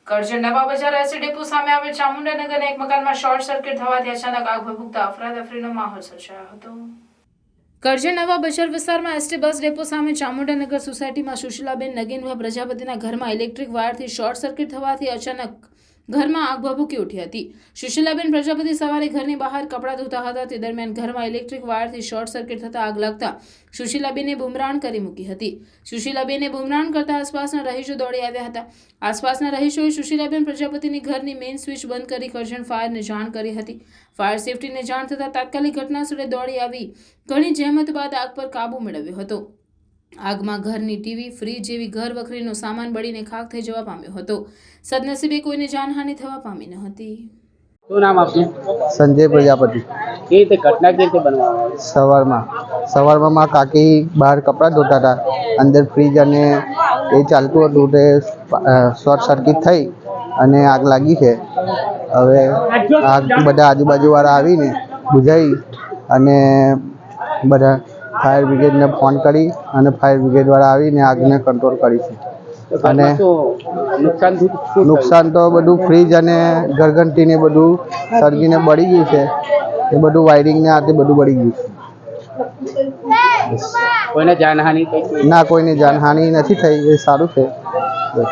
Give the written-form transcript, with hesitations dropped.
કરજણ નવા બજાર ST depot સામે આવેલ ચામુંડાનગરના એક મકાનમાં શોર્ટ સર્કિટ થવાથી અચાનક આગ ભભૂકતા અફરાતફરીનો માહોલ સર્જાયો હતો। કરજણ નવા બજાર વિસ્તારમાં એસટી બસ ડેપો સામે ચામુંડાનગર સોસાયટીમાં સુશીલાબેન નગીનભા પ્રજાપતિના ઘરમાં ઇલેક્ટ્રિક વાયરથી શોર્ટ સર્કિટ થવાથી અચાનક ઘરમાં આગ ભભૂકી ઉઠી હતી। સુશીલાબેન પ્રજાપતિ સવારે ઘરની બહાર કપડાં ધોતા હતા તે દરમિયાન ઘરમાં ઇલેક્ટ્રિક વાયરથી શોર્ટ સર્કિટ થતા આગ લાગતા સુશીલાબેને બૂમરાણ કરી મૂકી હતી। સુશીલાબેને બૂમરાણ કરતા આસપાસના રહીશો દોડી આવ્યા હતા। આસપાસના રહીશોએ સુશીલાબેન પ્રજાપતિની ઘરની મેઇન સ્વિચ બંધ કરી કરજણ ફાયરને જાણ કરી હતી। ફાયર સેફટીને જાણ થતાં તાત્કાલિક ઘટનાસ્થળે દોડી આવી ઘણી જહેમત બાદ આગ પર કાબુ મેળવ્યો હતો। આગમાં ઘરની ટીવી, ફ્રીજ જેવી ઘર વખરીનો સામાન બળીને ખાખ થઈ જવા પામ્યો હતો। સદનસીબે કોઈને જાનહાનિ થવા પામી ન હતી। શું નામ આપનું? संजय प्रजापति। ये રીતે ઘટના કેવી રીતે બનવા સવારમાં માં કાકી બહાર કપડાં ધોતા હતા, અંદર ફ્રીજ અને એ ચાલતું હતું તે શોર્ટ સર્કિટ થઈ અને આગ લાગી છે। હવે આગ બધા આજુબાજુવાળા આવીને બુઝાવી અને બધા ફાયર બ્રિગેડને ફોન કરી અને ફાયર બ્રિગેડવાળા આવીને આગને કંટ્રોલ કરી છે। અને નુકસાન તો બધું ફ્રીજ અને ઘરઘંટીને બધું સળગીને બળી ગયું છે। એ બધું વાયરિંગને આ તે બધું બળી ગયું છે। કોઈને જાનહાનિ થઈ? ના, કોઈને જાનહાનિ નથી થઈ, એ સારું છે બસ।